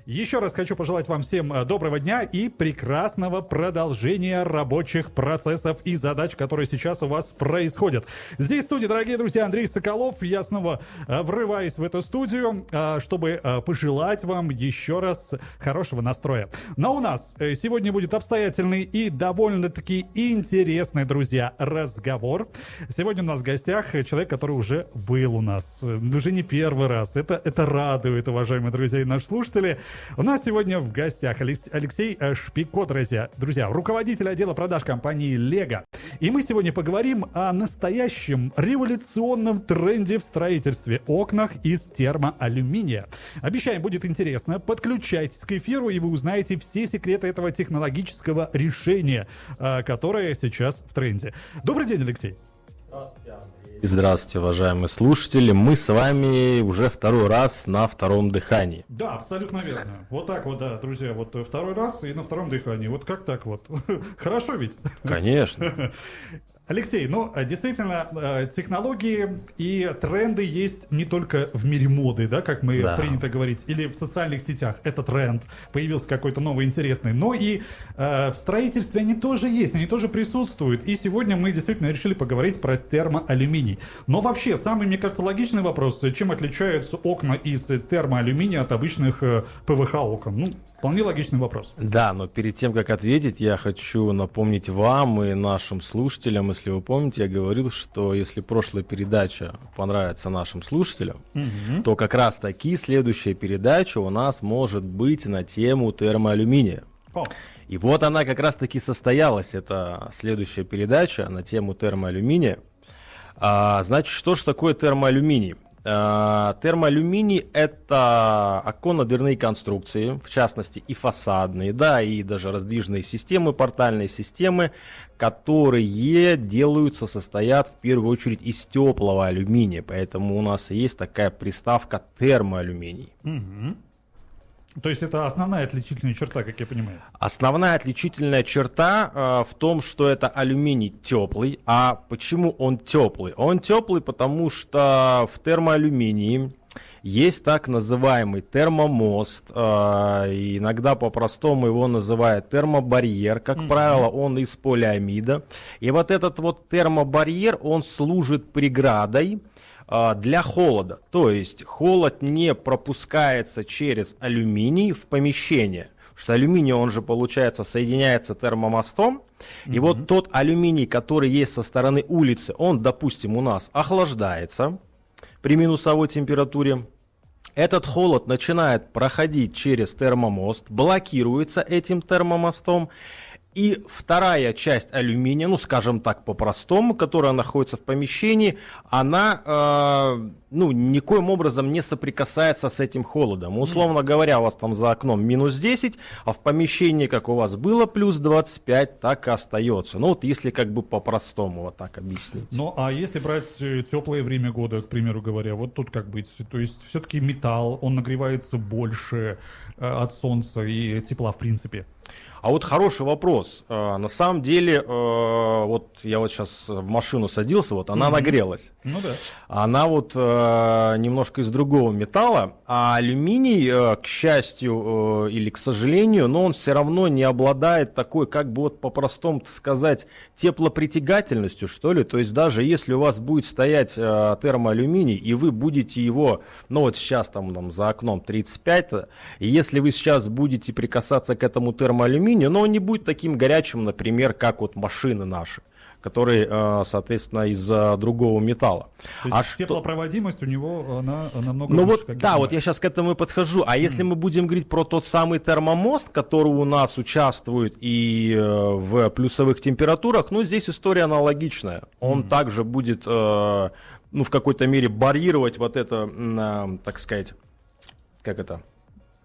Еще раз хочу пожелать вам всем доброго дня и прекрасного продолжения рабочих процессов и задач, которые сейчас у вас происходят. Здесь в студии, дорогие друзья, Андрей Соколов. Я снова врываюсь в эту студию, чтобы пожелать вам еще раз хорошего настроя. Но у нас сегодня будет обстоятельный и довольно-таки интересный, друзья, разговор. Сегодня у нас в гостях человек, который уже был у нас. Уже не первый раз. Это радует, уважаемые друзья и наши слушатели. У нас сегодня в гостях Алексей Шпико, друзья, руководитель отдела продаж компании Лего. И мы сегодня поговорим о настоящем революционном тренде в строительстве окнах из термоалюминия. Обещаем, будет интересно. Подключайтесь к эфиру, и вы узнаете все секреты этого технологического решения, которое сейчас в тренде. Добрый день, Алексей. Здравствуйте, Андрей. Здравствуйте, уважаемые слушатели. Мы с вами уже второй раз на втором дыхании. Да, абсолютно верно. Вот так вот, да, друзья, вот второй раз и на втором дыхании. Вот как так вот? Хорошо ведь? Конечно. Алексей, ну, действительно, технологии и тренды есть не только в мире моды, да, как мы принято говорить, или в социальных сетях. Это тренд, появился какой-то новый интересный. Но и в строительстве они тоже есть, они тоже присутствуют. И сегодня мы действительно решили поговорить про термоалюминий. Но вообще, самый, мне кажется, логичный вопрос, чем отличаются окна из термоалюминия от обычных ПВХ окон? Ну, вполне логичный вопрос. Да, но перед тем, как ответить, я хочу напомнить вам и нашим слушателям, если вы помните, я говорил, что если прошлая передача понравится нашим слушателям, то как раз таки следующая передача у нас может быть на тему термоалюминия. И вот она как раз таки состоялась, это следующая передача на тему термоалюминия. Значит, что же такое термоалюминий? Термоалюминий – это оконно-дверные конструкции, в частности и фасадные, да, и даже раздвижные системы, портальные системы, которые делаются, состоят в первую очередь из теплого алюминия, поэтому у нас и есть такая приставка термоалюминий. То есть это основная отличительная черта, как я понимаю? Основная отличительная черта в том, что это алюминий теплый. А почему он теплый? Он теплый, потому что в термоалюминии есть так называемый термомост, иногда по-простому его называют термобарьер, как правило, он из полиамида. И вот этот вот термобарьер, он служит преградой для холода, то есть холод не пропускается через алюминий в помещение, потому что алюминий, он же, получается, соединяется термомостом, и вот тот алюминий, который есть со стороны улицы, он, допустим, у нас охлаждается при минусовой температуре. Этот холод начинает проходить через термомост, блокируется этим термомостом. И вторая часть алюминия, ну скажем так по-простому, которая находится в помещении, она никоим образом не соприкасается с этим холодом. Условно говоря, у вас там за окном минус 10, а в помещении, как у вас было, плюс 25, так и остается. Ну вот если как бы по-простому вот так объяснить. Ну а если брать теплое время года, к примеру говоря, вот тут как быть? То есть все-таки металл, он нагревается больше от солнца и тепла в принципе. А вот хороший вопрос. На самом деле, вот я вот сейчас в машину садился, вот она нагрелась. Ну да. Она вот немножко из другого металла, а алюминий, к счастью или к сожалению, но он все равно не обладает такой, как бы вот по-простому сказать, теплопритягательностью, что ли. То есть даже если у вас будет стоять термоалюминий, и вы будете его, ну вот сейчас там за окном 35, и если вы сейчас будете прикасаться к этому термоалюминию, но он не будет таким горячим, например, как вот машины наши, которые, соответственно, из другого металла. То есть теплопроводимость у него, она намного выше. Вот, да, вот я сейчас к этому и подхожу. А если мы будем говорить про тот самый термомост, который у нас участвует и в плюсовых температурах, ну, здесь история аналогичная. Он также будет, в какой-то мере барьировать вот это, так сказать, как это...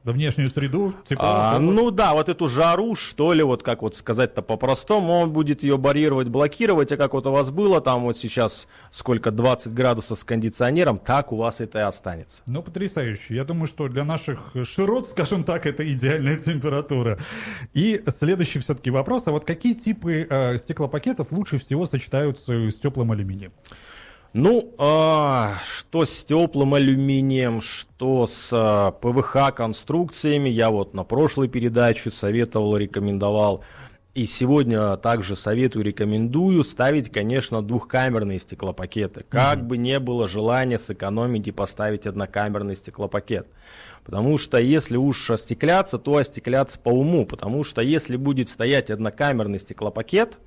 Да, внешнюю среду, тепло. Ну да, вот эту жару, что ли, вот как вот сказать-то по-простому, он будет ее барьировать, блокировать, а как вот у вас было там вот сейчас сколько, 20 градусов с кондиционером, так у вас это и останется. Ну, потрясающе. Я думаю, что для наших широт, скажем так, это идеальная температура. И следующий все-таки вопрос, а вот какие типы стеклопакетов лучше всего сочетаются с теплым алюминием? Ну, что с теплым алюминием, что с ПВХ-конструкциями, я вот на прошлой передаче советовал, рекомендовал, и сегодня также советую, рекомендую ставить, конечно, двухкамерные стеклопакеты. Как бы не было желания сэкономить и поставить однокамерный стеклопакет. Потому что если уж остекляться, то остекляться по уму. Потому что если будет стоять однокамерный стеклопакет,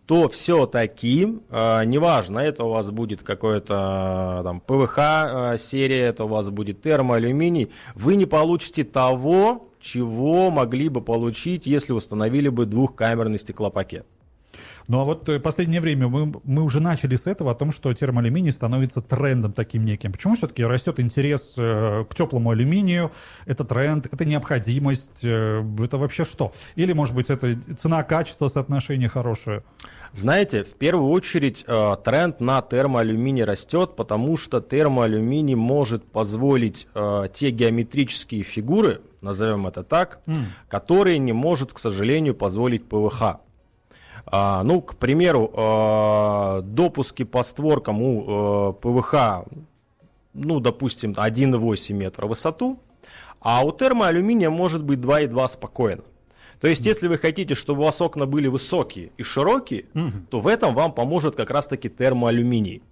то все-таки, неважно, это у вас будет какое-то там ПВХ серия, это у вас будет термоалюминий, вы не получите того, чего могли бы получить, если установили бы двухкамерный стеклопакет. Ну а вот в последнее время мы уже начали с этого, о том, что термоалюминий становится трендом таким неким. Почему все-таки растет интерес к теплому алюминию? Это тренд, это необходимость, это вообще что? Или, может быть, это цена-качество соотношение хорошее? Знаете, в первую очередь тренд на термоалюминий растет, потому что термоалюминий может позволить те геометрические фигуры, назовем это так, которые не может, к сожалению, позволить ПВХ. Ну, к примеру, допуски по створкам у ПВХ, ну, допустим, 1,8 метра в высоту, а у термоалюминия может быть 2,2 спокойно. То есть, если вы хотите, чтобы у вас окна были высокие и широкие, то в этом вам поможет как раз-таки термоалюминий.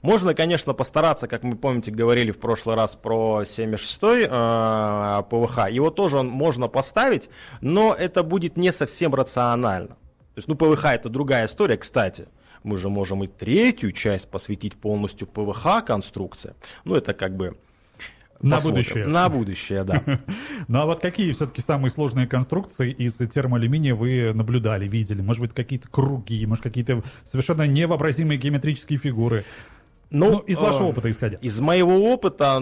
Можно, конечно, постараться, как мы, помните, говорили в прошлый раз про 76-й ПВХ, его тоже можно поставить, но это будет не совсем рационально. То есть, ну, ПВХ это другая история, кстати. Мы же можем и третью часть посвятить полностью ПВХ-конструкции. Ну, это как бы... На посмотрим. будущее. На будущее, да. Ну а вот какие все-таки самые сложные конструкции из термоалюминия вы наблюдали, видели? Может быть, какие-то круги, может, какие-то совершенно невообразимые геометрические фигуры? Ну, из вашего опыта исходя. Из моего опыта,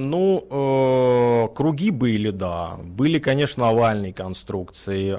круги были, да. Были, конечно, овальные конструкции,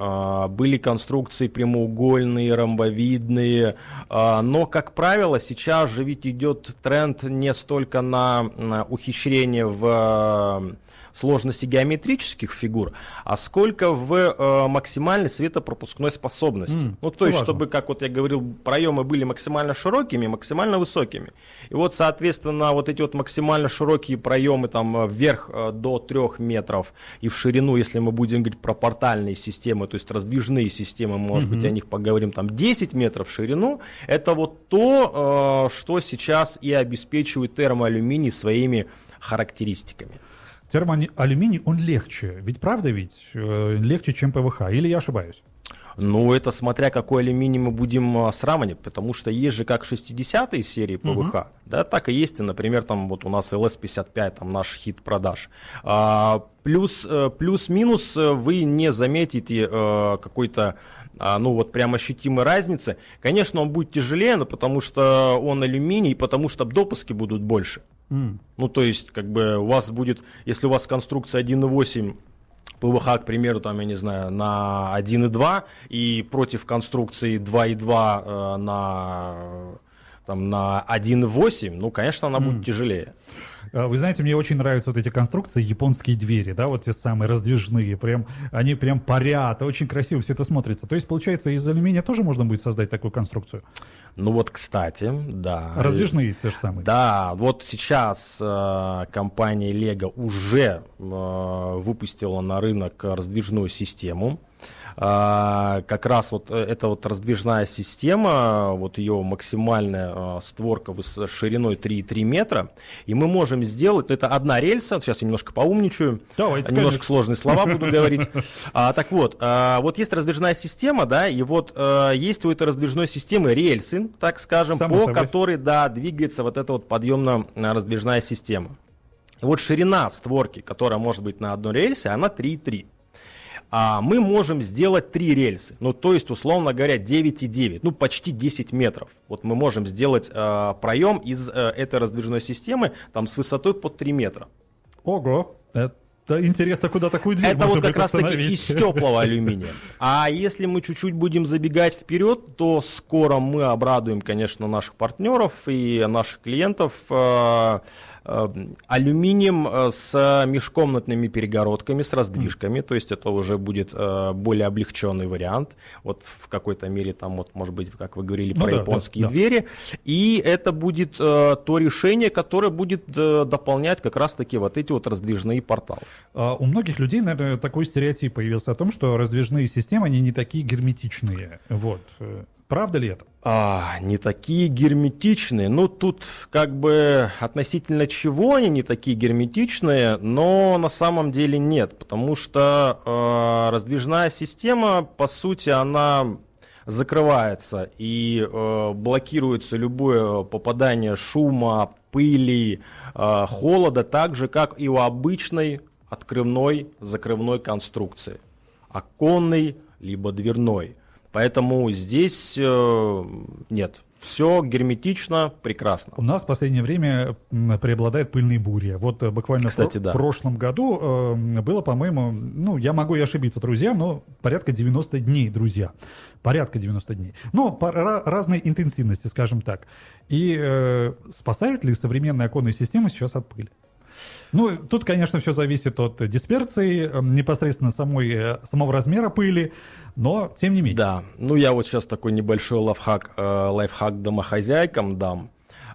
были конструкции прямоугольные, ромбовидные, но, как правило, сейчас же ведь идет тренд не столько на ухищрение в сложности геометрических фигур, а сколько в максимальной светопропускной способности. Ну, то есть, важно. чтобы, как вот я говорил, проемы были максимально широкими, максимально высокими. И вот, соответственно, вот эти вот максимально широкие проемы там вверх до 3 метров и в ширину, если мы будем говорить про портальные системы, то есть раздвижные системы, может быть, о них поговорим, там 10 метров в ширину, это вот то, что сейчас и обеспечивает термоалюминий своими характеристиками. Термоалюминий, он легче. Ведь правда ведь? Легче, чем ПВХ. Или я ошибаюсь? Ну, это смотря какой алюминий мы будем сравнивать, потому что есть же как 60-е серии ПВХ, да, так и есть, например, там вот у нас LS55, там наш хит продаж. Плюс-минус вы не заметите какой-то, ну вот прям ощутимой разницы. Конечно, он будет тяжелее, но потому что он алюминий, потому что допуски будут больше. Ну, то есть, как бы у вас будет, если у вас конструкция 1,8 ПВХ, к примеру, там, я не знаю, на 1,2 и против конструкции 2,2 на 1,8, ну, конечно, она будет тяжелее. Вы знаете, мне очень нравятся вот эти конструкции, японские двери, да, вот те самые раздвижные, прям, они прям парят, очень красиво все это смотрится. То есть, получается, из алюминия тоже можно будет создать такую конструкцию? Ну вот, кстати, да. Раздвижные те же самые? Да, вот сейчас компания Lego уже выпустила на рынок раздвижную систему. Как раз вот эта вот раздвижная система, вот ее максимальная створка с шириной 3,3 метра, и мы можем сделать, это одна рельса, сейчас я немножко поумничаю, давайте, немножко конечно. сложные слова буду говорить. Так вот, вот есть раздвижная система, да, и вот есть у этой раздвижной системы рельсы, так скажем, по которой, да, двигается вот эта вот подъемно-раздвижная система. И вот ширина створки, которая может быть на одной рельсе, она 3,3. Мы можем сделать 3 рельсы, ну то есть, условно говоря, 9,9, ну почти 10 метров. Вот мы можем сделать проем из этой раздвижной системы там с высотой под 3 метра. Ого, это интересно, куда такую дверь это можно вот как раз таки установить. из теплого алюминия. А если мы чуть-чуть будем забегать вперед, то скоро мы обрадуем, конечно, наших партнеров и наших клиентов Алюминием с межкомнатными перегородками, с раздвижками, то есть это уже будет более облегченный вариант. Вот в какой-то мере там, вот, может быть, как вы говорили, про японские двери. И это будет то решение, которое будет дополнять как раз-таки вот эти вот раздвижные порталы. У многих людей, наверное, такой стереотип появился о том, что раздвижные системы, они не такие герметичные. Вот. Правда ли это? Не такие герметичные. Ну, тут как бы относительно чего они не такие герметичные, но на самом деле нет, потому что раздвижная система, по сути, она закрывается и блокируется любое попадание шума, пыли, холода, так же, как и у обычной открывной, закрывной конструкции, оконной либо дверной. Поэтому здесь нет, все герметично, прекрасно. У нас в последнее время преобладает пыльные бури. Вот буквально Кстати, в прошлом году было, по-моему, ну, я могу и ошибиться, друзья, но порядка 90 дней, друзья. Порядка 90 дней. Но по разной интенсивности, скажем так. И спасают ли современные оконные системы сейчас от пыли? Ну, тут, конечно, все зависит от дисперсии, непосредственно самого размера пыли, но тем не менее. Да, ну я вот сейчас такой небольшой лайфхак домохозяйкам дам.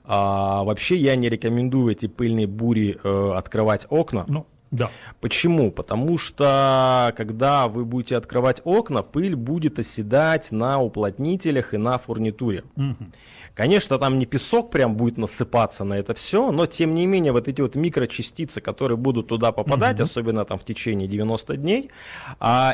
Вообще я не рекомендую эти пыльные бури открывать окна. Ну, да. Почему? Потому что когда вы будете открывать окна, пыль будет оседать на уплотнителях и на фурнитуре. Угу. Конечно, там не песок прям будет насыпаться на это все, но тем не менее вот эти вот микрочастицы, которые будут туда попадать, особенно там в течение 90 дней,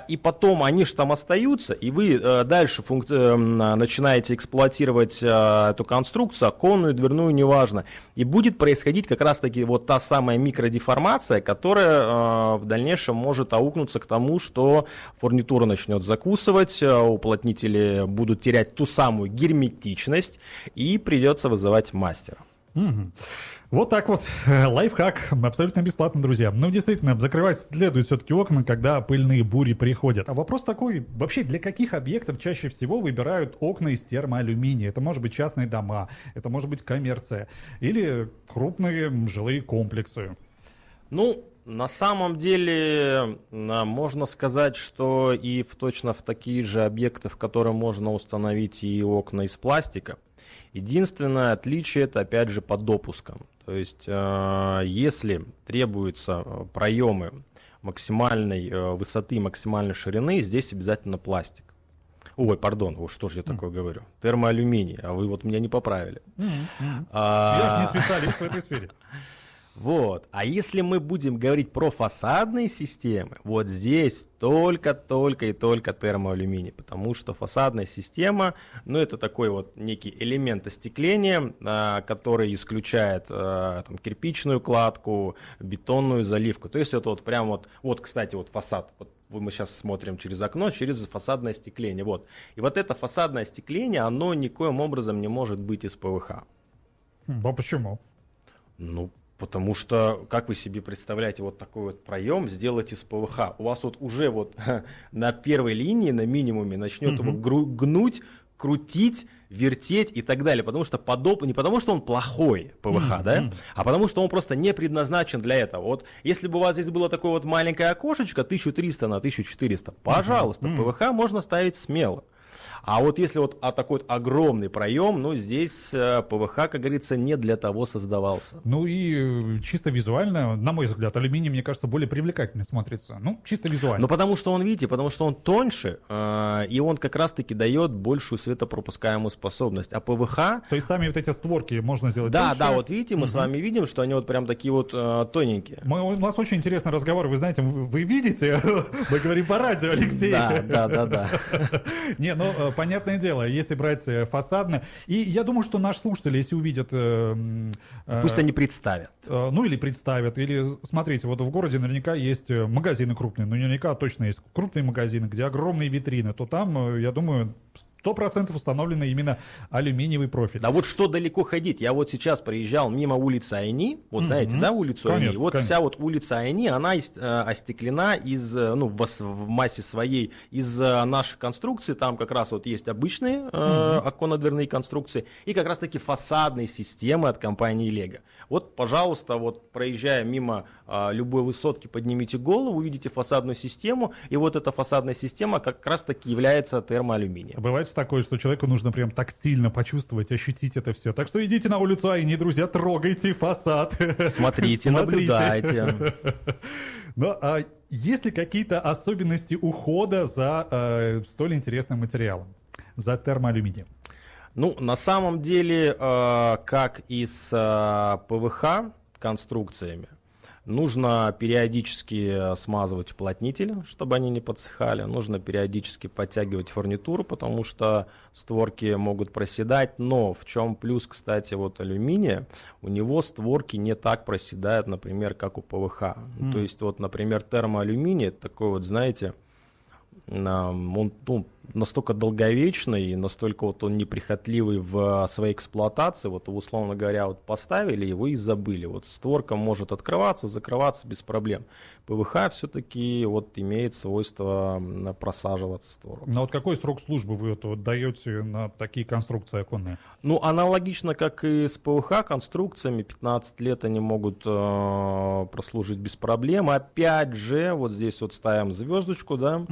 и потом они же там остаются, и вы дальше начинаете эксплуатировать эту конструкцию, оконную, дверную, неважно, и будет происходить как раз-таки вот та самая микродеформация, которая в дальнейшем может аукнуться к тому, что фурнитура начнет закусывать, уплотнители будут терять ту самую герметичность, и придется вызывать мастера. Угу. Вот так вот. Лайфхак абсолютно бесплатно, друзья. Ну, действительно, закрывать следует все-таки окна, когда пыльные бури приходят. А вопрос такой, вообще для каких объектов чаще всего выбирают окна из термоалюминия? Это может быть частные дома, это может быть коммерция или крупные жилые комплексы. Ну, на самом деле, можно сказать, что и точно в такие же объекты, в которые можно установить и окна из пластика. Единственное отличие — это, опять же, по допускам. То есть, если требуются проемы максимальной высоты, максимальной ширины, здесь обязательно пластик. Ой, пардон, что же я такое говорю? Термоалюминий, а вы вот меня не поправили. Я же не специалист в этой сфере. Вот. А если мы будем говорить про фасадные системы, вот здесь только и только термоалюминий, потому что фасадная система, ну, это такой вот некий элемент остекления, который исключает там, кирпичную кладку, бетонную заливку. То есть это вот прям вот, кстати, вот фасад. Вот мы сейчас смотрим через окно, через фасадное остекление. Вот. И вот это фасадное остекление, оно никоим образом не может быть из ПВХ. А почему? Ну, потому что, как вы себе представляете, вот такой вот проем сделать из ПВХ? У вас вот уже вот на первой линии, на минимуме, начнет его гнуть, крутить, вертеть и так далее. Потому что не потому что он плохой ПВХ, да, а потому что он просто не предназначен для этого. Вот если бы у вас здесь было такое вот маленькое окошечко 1300 на 1400, пожалуйста, ПВХ можно ставить смело. А вот если вот такой вот огромный проем, ну, здесь ПВХ, как говорится, не для того создавался. Ну и чисто визуально, на мой взгляд, алюминий, мне кажется, более привлекательно смотрится. Ну, чисто визуально. Ну, потому что он, видите, тоньше, и он как раз-таки дает большую светопропускаемую способность. А ПВХ... То есть сами вот эти створки можно сделать Да, тоньше? да, вот видите, мы с вами видим, что они вот прям такие вот тоненькие. У нас очень интересный разговор, вы знаете, вы видите, мы говорим по радио, Алексей. Да. Не, ну, понятное дело, если брать фасадно, и я думаю, что наши слушатели, если увидят... Пусть они представят. Ну, или представят, или, смотрите, вот в городе наверняка есть магазины крупные, ну, наверняка точно есть крупные магазины, где огромные витрины, то там, я думаю, 100% установленный именно алюминиевый профиль. Да вот что далеко ходить. Я вот сейчас проезжал мимо улицы Айни, вот знаете, да, улицу Айни? Конечно, Вот конечно. вся вот улица Айни, она остеклена из, ну, в массе своей из наших конструкций. Там как раз вот есть обычные оконно-дверные конструкции и как раз таки фасадные системы от компании Лего. Вот, пожалуйста, вот проезжая мимо любой высотки, поднимите голову, увидите фасадную систему, и вот эта фасадная система как раз таки является термоалюминием. Бывает такое, что человеку нужно прям тактильно почувствовать, ощутить это все. Так что идите на улицу Айни, друзья, трогайте фасад. Смотрите, наблюдайте. Но есть ли какие-то особенности ухода за столь интересным материалом, за термоалюминием? Ну, на самом деле, как и с ПВХ конструкциями, нужно периодически смазывать уплотнители, чтобы они не подсыхали. Нужно периодически подтягивать фурнитуру, потому что створки могут проседать. Но в чем плюс, кстати, вот алюминия, у него створки не так проседают, например, как у ПВХ. То есть, вот, например, термоалюминий, такой вот, знаете, он настолько долговечный и настолько вот он неприхотливый в своей эксплуатации, вот условно говоря, вот поставили его и забыли. Вот створка может открываться, закрываться без проблем. ПВХ все-таки вот имеет свойство просаживаться створок. Но вот какой срок службы вы вот даете на такие конструкции оконные? Ну, аналогично, как и с ПВХ конструкциями, 15 лет они могут прослужить без проблем. Опять же, вот здесь вот ставим звездочку, да,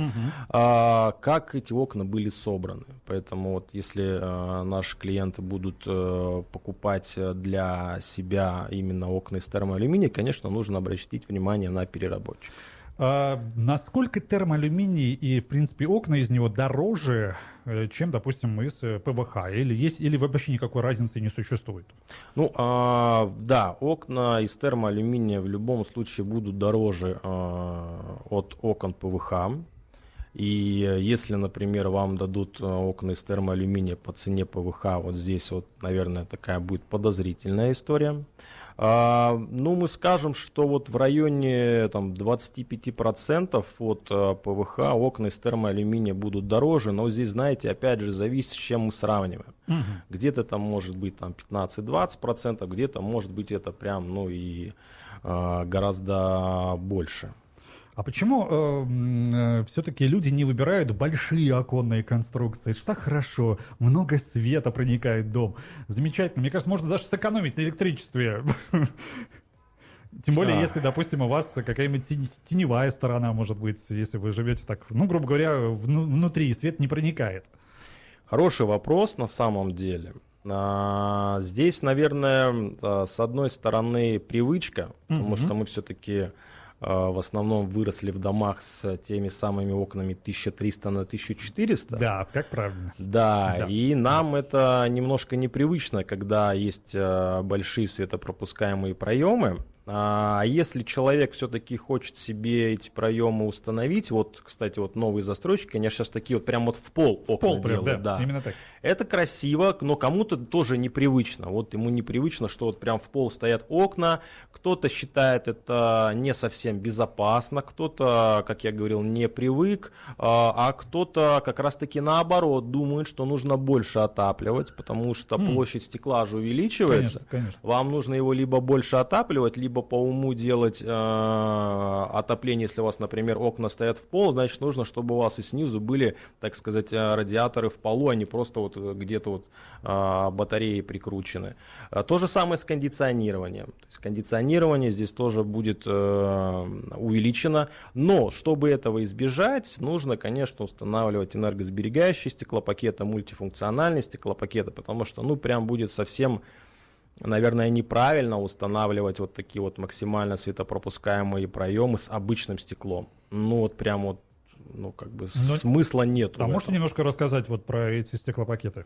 как эти окна были собраны. Поэтому вот если наши клиенты будут покупать для себя именно окна из термоалюминия, конечно, нужно обратить внимание на переработчик. Насколько термоалюминий и, в принципе, окна из него дороже, чем, допустим, из ПВХ? Или вообще никакой разницы не существует? Ну, да, окна из термоалюминия в любом случае будут дороже от окон ПВХ. И если, например, вам дадут окна из термоалюминия по цене ПВХ, вот здесь вот, наверное, такая будет подозрительная история. Ну, мы скажем, что вот в районе там, 25% от ПВХ окна из термоалюминия будут дороже, но здесь, знаете, опять же, зависит, с чем мы сравниваем. Где-то там может быть там, 15-20%, где-то может быть это прям, ну, и гораздо больше. А почему все-таки люди не выбирают большие оконные конструкции? Что так хорошо, много света проникает в дом. Замечательно. Мне кажется, можно даже сэкономить на электричестве. Тем более, если, допустим, у вас какая-нибудь теневая сторона, может быть, если вы живете так, ну, грубо говоря, внутри, свет не проникает. Хороший вопрос на самом деле. Здесь, наверное, с одной стороны привычка, потому что мы все-таки в основном выросли в домах с теми самыми окнами 1300 на 1400. Да, как правильно. Да, и нам это немножко непривычно, когда есть большие светопропускаемые проемы. А если человек все-таки хочет себе эти проемы установить, вот, кстати, вот новые застройщики, они сейчас такие вот прям вот в пол окна делают. Да, именно так. Это красиво, но кому-то тоже непривычно. Вот ему непривычно, что вот прям в пол стоят окна. Кто-то считает это не совсем безопасно, кто-то, как я говорил, не привык, а кто-то как раз-таки наоборот думает, что нужно больше отапливать, потому что площадь стекла же увеличивается. Конечно. Вам нужно его либо больше отапливать, либо по уму делать отопление. Если у вас, например, окна стоят в пол, значит нужно, чтобы у вас и снизу были, так сказать, радиаторы в полу, а не просто вот где-то вот батареи прикручены. То же самое с кондиционированием. То есть кондиционирование здесь тоже будет увеличено, но чтобы этого избежать, нужно, конечно, устанавливать энергосберегающие стеклопакеты, мультифункциональные стеклопакеты, потому что, ну, прям будет совсем, наверное, неправильно устанавливать вот такие вот максимально светопропускаемые проемы с обычным стеклом. Ну, вот прям вот, ну, как бы смысла нету. А можете немножко рассказать вот про эти стеклопакеты?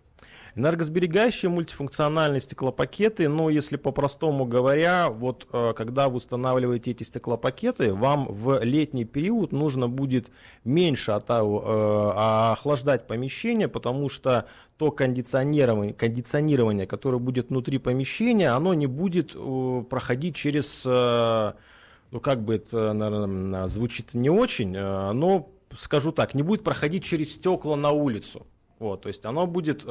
Энергосберегающие мультифункциональные стеклопакеты, ну, если по-простому говоря, вот когда вы устанавливаете эти стеклопакеты, вам в летний период нужно будет меньше охлаждать помещение, потому что то кондиционирование, которое будет внутри помещения, оно не будет проходить через, ну, как бы это, наверное, звучит не очень, но скажу так, не будет проходить через стекла на улицу. Вот, то есть оно будет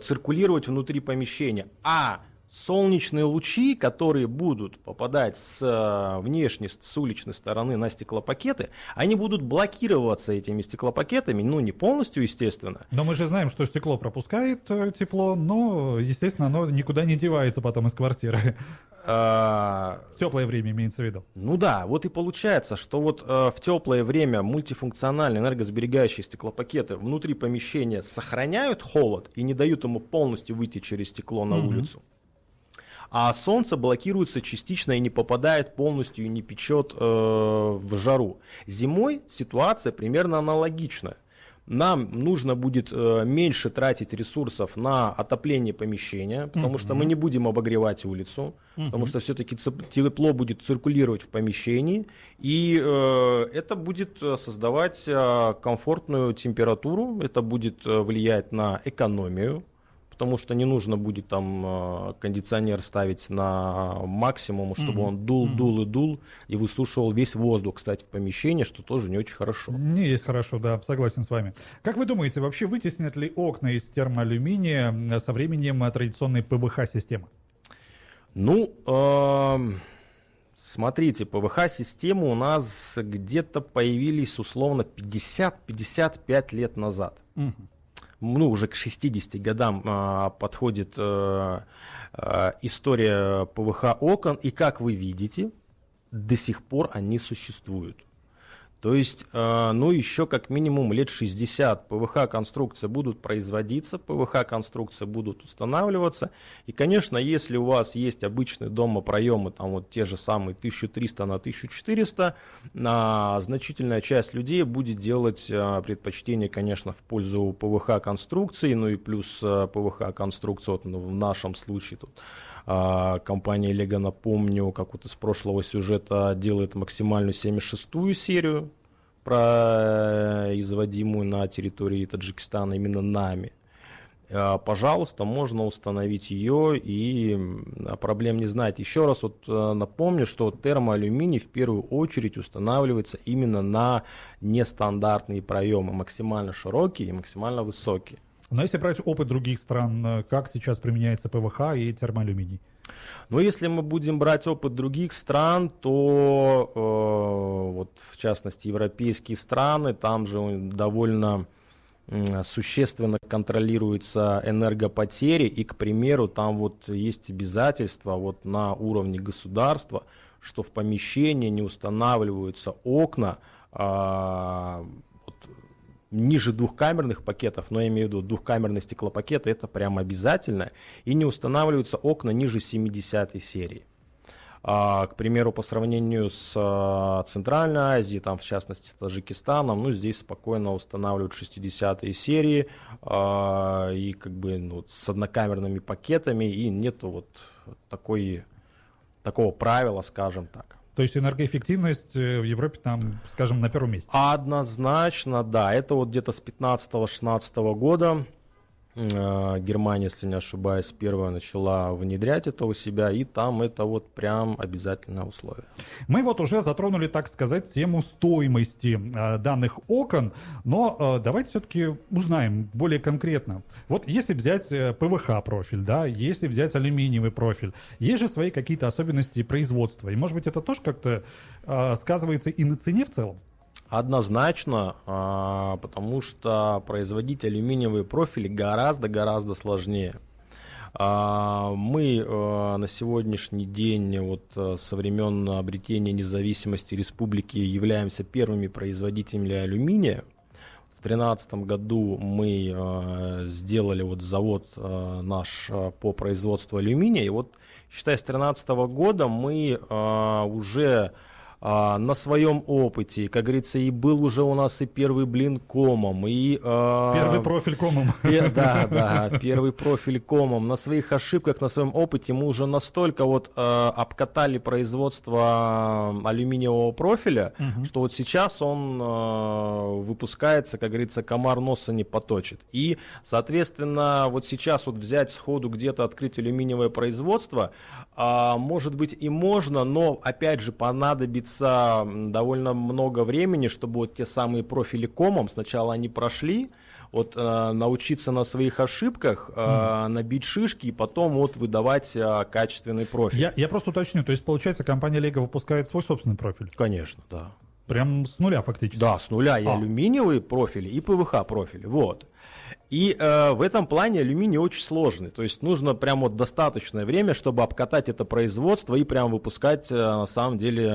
циркулировать внутри помещения. А солнечные лучи, которые будут попадать с внешней, с уличной стороны на стеклопакеты, они будут блокироваться этими стеклопакетами, ну не полностью, естественно. Но мы же знаем, что стекло пропускает тепло, но, естественно, оно никуда не девается потом из квартиры. В теплое время имеется в виду. Ну да, вот и получается, что вот в теплое время мультифункциональные энергосберегающие стеклопакеты внутри помещения сохраняют холод и не дают ему полностью выйти через стекло на улицу. А солнце блокируется частично и не попадает полностью и не печет в жару. Зимой ситуация примерно аналогичная. Нам нужно будет меньше тратить ресурсов на отопление помещения, потому что мы не будем обогревать улицу, потому что все-таки тепло будет циркулировать в помещении, и это будет создавать комфортную температуру, это будет влиять на экономию, потому что не нужно будет там кондиционер ставить на максимум, чтобы он дул и высушивал весь воздух, кстати, в помещении, что тоже не очень хорошо. Не есть хорошо, да, согласен с вами. Как вы думаете, вообще вытеснят ли окна из термоалюминия со временем традиционной ПВХ-системы? Ну, смотрите, ПВХ-системы у нас где-то появились условно 50-55 лет назад. Ну, уже к 60 годам подходит история ПВХ окон, и как вы видите, до сих пор они существуют. То есть, ну, еще как минимум лет 60 ПВХ-конструкции будут производиться, ПВХ-конструкции будут устанавливаться. И, конечно, если у вас есть обычные дома проемы, там вот те же самые 1300 на 1400, значительная часть людей будет делать предпочтение, конечно, в пользу ПВХ-конструкции, ну и плюс ПВХ-конструкция, вот, ну, в нашем случае тут компания Lego, напомню, как вот из прошлого сюжета, делает максимальную 76-ю серию, производимую на территории Таджикистана именно нами. Пожалуйста, можно установить ее, и проблем не знаете. Еще раз вот напомню, что термоалюминий в первую очередь устанавливается именно на нестандартные проемы, максимально широкие и максимально высокие. Но если брать опыт других стран, как сейчас применяется ПВХ и термоалюминий? Ну, если мы будем брать опыт других стран, то вот в частности европейские страны, там же довольно существенно контролируются энергопотери, и, к примеру, там вот есть обязательства вот на уровне государства, что в помещении не устанавливаются окна ниже двухкамерных пакетов, но я имею в виду двухкамерные стеклопакеты, это прям обязательно, и не устанавливаются окна ниже 70-й серии. К примеру, по сравнению с Центральной Азией, там в частности с Таджикистаном, ну здесь спокойно устанавливают 60-е серии и как бы ну, с однокамерными пакетами, и нету вот такого правила, скажем так. То есть энергоэффективность в Европе там, скажем, на первом месте? Однозначно, да. Это вот где-то с 15-16 года Германия, если не ошибаюсь, первая начала внедрять это у себя, и там это вот прям обязательное условие. Мы вот уже затронули, так сказать, тему стоимости данных окон, но давайте все-таки узнаем более конкретно. Вот если взять ПВХ-профиль, да, если взять алюминиевый профиль, есть же свои какие-то особенности производства, и может быть это тоже как-то сказывается и на цене в целом? Однозначно, потому что производить алюминиевые профили гораздо сложнее. Мы на сегодняшний день, вот, со времен обретения независимости республики, являемся первыми производителями алюминия. В 2013 году мы сделали вот завод наш по производству алюминия. И вот, считай, с 2013 года мы уже на своем опыте, как говорится, и был уже у нас и первый блин комом, и... Первый профиль комом. Да, первый профиль комом. На своих ошибках, на своем опыте мы уже настолько вот обкатали производство алюминиевого профиля, что вот сейчас он выпускается, как говорится, комар носа не поточит. И, соответственно, вот сейчас вот взять сходу где-то открыть алюминиевое производство, может быть и можно, но опять же понадобится довольно много времени, чтобы вот те самые профили комом, сначала они прошли, вот научиться на своих ошибках, набить шишки и потом вот выдавать качественный профиль. Я просто уточню, то есть, получается, компания Lego выпускает свой собственный профиль? Конечно, да. Прям с нуля фактически? Да, с нуля и алюминиевые профили, и ПВХ профили, вот. И в этом плане алюминий очень сложный, то есть нужно прям вот достаточное время, чтобы обкатать это производство и прям выпускать на самом деле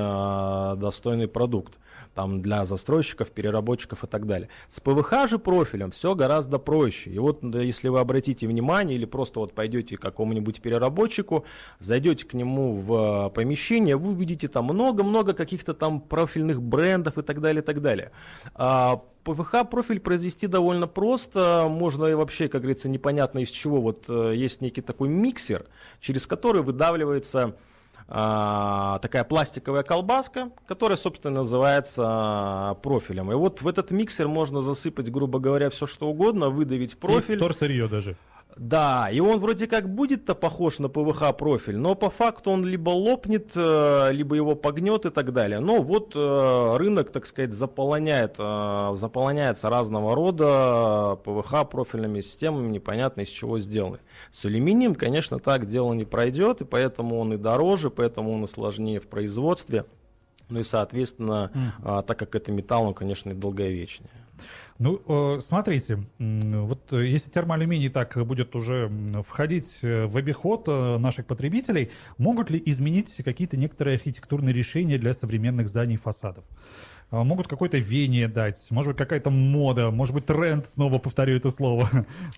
достойный продукт. Там для застройщиков, переработчиков и так далее. С ПВХ же профилем все гораздо проще. И вот если вы обратите внимание или просто вот пойдете к какому-нибудь переработчику, зайдете к нему в помещение, вы увидите там много-много каких-то там профильных брендов и так далее, и так далее. ПВХ профиль произвести довольно просто, можно и вообще, как говорится, непонятно из чего. Вот есть некий такой миксер, через который выдавливается такая пластиковая колбаска, которая, собственно, называется профилем. И вот в этот миксер можно засыпать, грубо говоря, все что угодно, выдавить профиль. И вторсырье даже. Да, и он вроде как будет-то похож на ПВХ профиль, но по факту он либо лопнет, либо его погнет и так далее. Но вот рынок, так сказать, заполоняется разного рода ПВХ профильными системами, непонятно из чего сделаны. С алюминием, конечно, так дело не пройдет, и поэтому он и дороже, поэтому он и сложнее в производстве. Ну и, соответственно, так как это металл, он, конечно, и долговечнее. Ну, смотрите, вот если термоалюминий так будет уже входить в обиход наших потребителей, могут ли изменить какие-то некоторые архитектурные решения для современных зданий и фасадов? Могут какое-то веяние дать, может быть, какая-то мода, может быть, тренд, снова повторю это слово,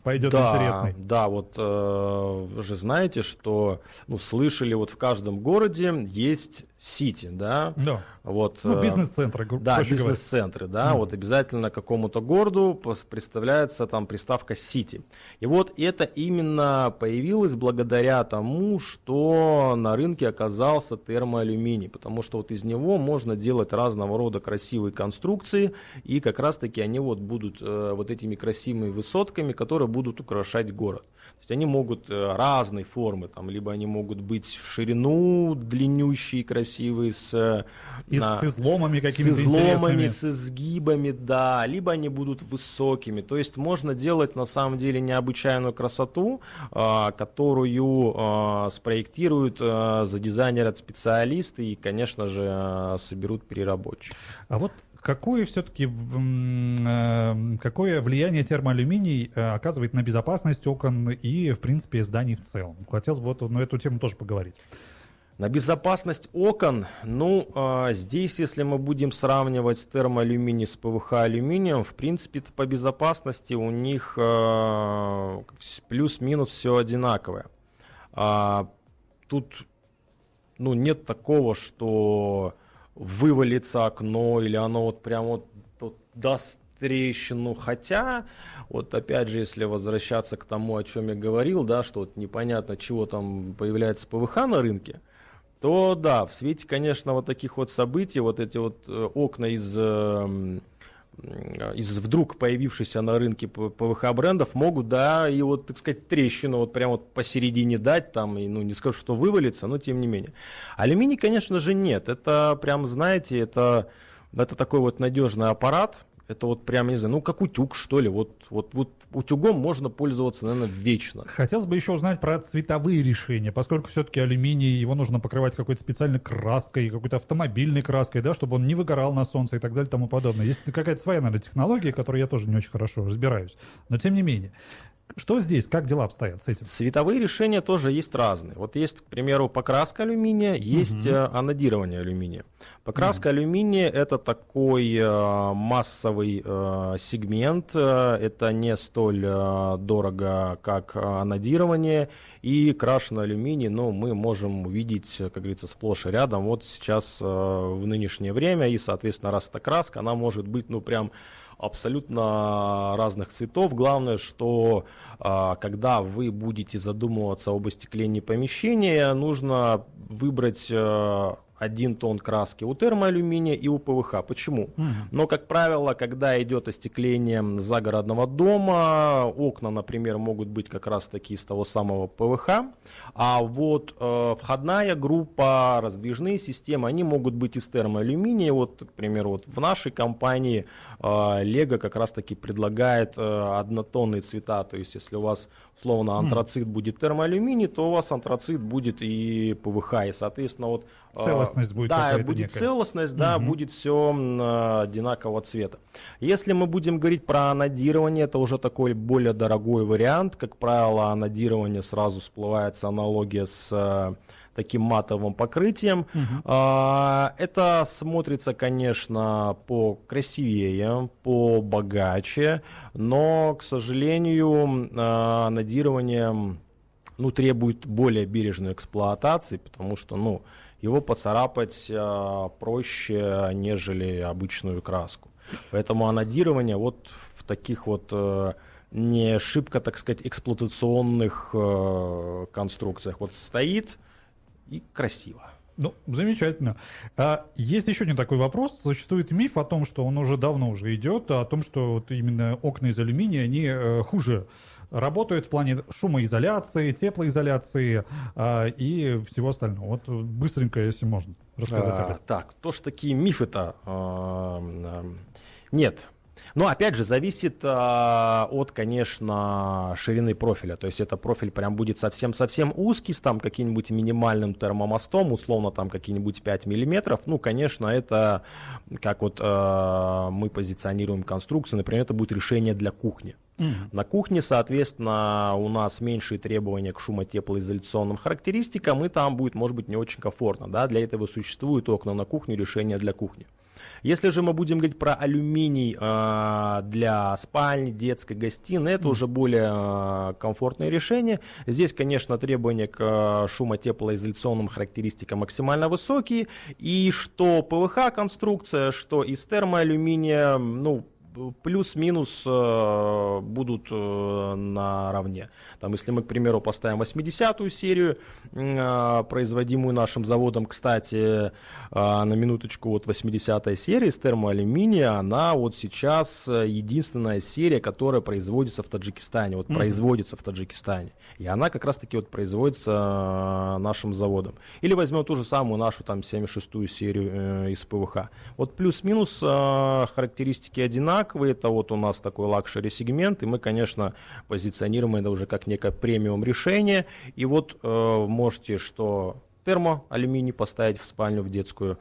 пойдет интересный. Да, вот вы же знаете, что, слышали, вот в каждом городе есть сити, да? Да. Вот, бизнес-центры, да, бизнес-центры, да, вот обязательно какому-то городу представляется там приставка сити. И вот это именно появилось благодаря тому, что на рынке оказался термоалюминий, потому что вот из него можно делать разного рода красивые конструкции, и как раз-таки они вот будут вот этими красивыми высотками, которые будут украшать город. То есть они могут разной формы, там, либо они могут быть в ширину длиннющие, красивые, с изломами какими-то с изломами, интересными. с изгибами, да, либо они будут высокими. То есть можно делать на самом деле необычайную красоту, которую спроектируют, задизайнерят специалисты и, конечно же, соберут переработчики. А вот какое все-таки какое влияние термоалюминий оказывает на безопасность окон и, в принципе, зданий в целом? Хотелось бы вот на эту тему тоже поговорить. На безопасность окон, здесь, если мы будем сравнивать термоалюминий с ПВХ алюминием, в принципе, по безопасности у них плюс-минус все одинаковое. Тут, нет такого, что вывалится окно или оно вот прям вот даст трещину, хотя, вот опять же, если возвращаться к тому, о чем я говорил, да, что вот непонятно, чего там появляется ПВХ на рынке, то да, в свете, конечно, вот таких вот событий, вот эти вот окна из вдруг появившихся на рынке ПВХ брендов могут, да, и вот, так сказать, трещину вот прямо вот посередине дать, там, и, не скажу, что вывалится, но тем не менее. Алюминий, конечно же, нет, это прям, знаете, это такой вот надежный аппарат, это вот прям, не знаю, как утюг, что ли, вот утюгом можно пользоваться, наверное, вечно. Хотелось бы еще узнать про цветовые решения, поскольку все-таки алюминий, его нужно покрывать какой-то специальной краской, какой-то автомобильной краской, да, чтобы он не выгорал на солнце и так далее и тому подобное. Есть какая-то своя, наверное, технология, которой я тоже не очень хорошо разбираюсь, но тем не менее. Что здесь, как дела обстоят с этим? Цветовые решения тоже есть разные. Вот есть, к примеру, покраска алюминия, есть анодирование алюминия. Покраска алюминия — это такой массовый сегмент, это не столь дорого, как анодирование, и крашеный алюминий, мы можем увидеть, как говорится, сплошь и рядом. Вот сейчас в нынешнее время, и, соответственно, раз эта краска, она может быть, прям абсолютно разных цветов. Главное, что когда вы будете задумываться об остеклении помещения, нужно выбрать 1 тонн краски у термоалюминия и у ПВХ. Почему? Но, как правило, когда идет остекление загородного дома, окна, например, могут быть как раз таки из того самого ПВХ, а вот входная группа, раздвижные системы, они могут быть из термоалюминия. Вот, к примеру, вот в нашей компании Лего как раз таки предлагает однотонные цвета, то есть если у вас условно антрацит будет термоалюминий, то у вас антрацит будет и ПВХ, и соответственно вот целостность будет, да, будет некая. целостность, да, будет все одинакового цвета. Если мы будем говорить про анодирование, это уже такой более дорогой вариант. Как правило, анодирование сразу всплывается аналогия с таким матовым покрытием. Это смотрится, конечно, покрасивее, побогаче, но, к сожалению, анодирование требует более бережной эксплуатации, потому что его поцарапать проще, нежели обычную краску. Поэтому анодирование вот в таких вот не шибко, так сказать, эксплуатационных конструкциях вот стоит и красиво. Замечательно. Есть еще один такой вопрос. Существует миф о том, что он уже давно идет, о том, что вот именно окна из алюминия, они хуже работают в плане шумоизоляции, теплоизоляции и всего остального. Вот быстренько, если можно, рассказать об этом. Так, то, что такие мифы-то нет. Но опять же, зависит от, конечно, ширины профиля. То есть это профиль прям будет совсем-совсем узкий, с там каким-нибудь минимальным термомостом, условно там какие-нибудь 5 миллиметров. Конечно, это как вот мы позиционируем конструкцию, например, это будет решение для кухни. На кухне, соответственно, у нас меньшие требования к шумо-теплоизоляционным характеристикам, и там будет, может быть, не очень комфортно. Да? Для этого существуют окна на кухне, решения для кухни. Если же мы будем говорить про алюминий для спальни, детской, гостиной, это уже более комфортное решение. Здесь, конечно, требования к шумо-теплоизоляционным характеристикам максимально высокие. И что ПВХ конструкция, что из термоалюминия, плюс-минус будут наравне. Там, если мы, к примеру, поставим 80-ю серию, производимую нашим заводом, кстати, на минуточку, вот 80-я серия из термоалюминия, она вот сейчас единственная серия, которая производится в Таджикистане. Вот производится в Таджикистане. И она как раз-таки вот производится нашим заводом. Или возьмем ту же самую нашу там 76-ю серию из ПВХ. Вот плюс-минус характеристики одинаковые. Это вот у нас такой лакшери сегмент, и мы, конечно, позиционируем это уже как некое премиум решение. И вот можете что термоалюминий поставить в спальню, в детскую,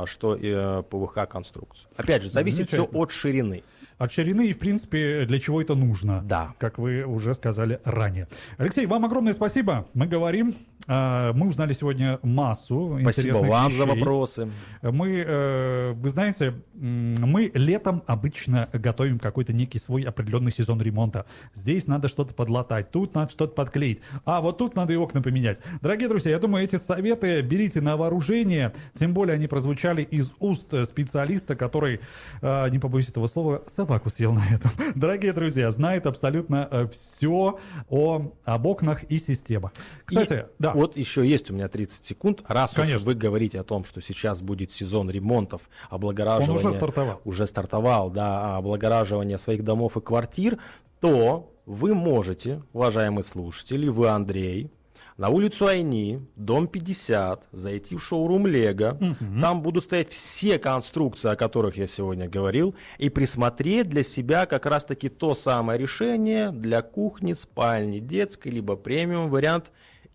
что и ПВХ конструкцию. Опять же, зависит все от ширины. От ширины и, в принципе, для чего это нужно, да. Как вы уже сказали ранее. Алексей, вам огромное спасибо. Мы говорим, мы узнали сегодня массу интересных вещей. Спасибо вам за вопросы. Вы знаете, мы летом обычно готовим какой-то некий свой определенный сезон ремонта. Здесь надо что-то подлатать, тут надо что-то подклеить, а вот тут надо и окна поменять. Дорогие друзья, я думаю, эти советы берите на вооружение, тем более они прозвучали из уст специалиста, который, не побоюсь этого слова, собаку съел на этом. Дорогие друзья, знает абсолютно все об окнах и системах. Кстати, да. Вот еще есть у меня 30 секунд. Раз Конечно. уж вы говорите о том, что сейчас будет сезон ремонтов, облагораживания... Он уже стартовал. Уже стартовал, да, облагораживание своих домов и квартир, то вы можете, уважаемые слушатели, вы, Андрей, на улицу Айни, дом 50, зайти в шоурум Лего. Там будут стоять все конструкции, о которых я сегодня говорил, и присмотреть для себя как раз-таки то самое решение для кухни, спальни, детской, либо премиум вариант,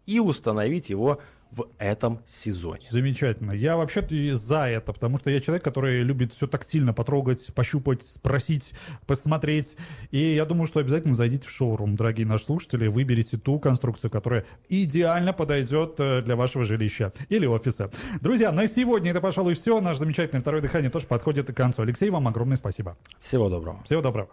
и установить его в этом сезоне. Замечательно. Я вообще-то и за это, потому что я человек, который любит все тактильно потрогать, пощупать, спросить, посмотреть. И я думаю, что обязательно зайдите в шоурум, дорогие наши слушатели, выберите ту конструкцию, которая идеально подойдет для вашего жилища или офиса. Друзья, на сегодня это, пожалуй, все. Наше замечательное второе дыхание тоже подходит к концу. Алексей, вам огромное спасибо. Всего доброго. Всего доброго.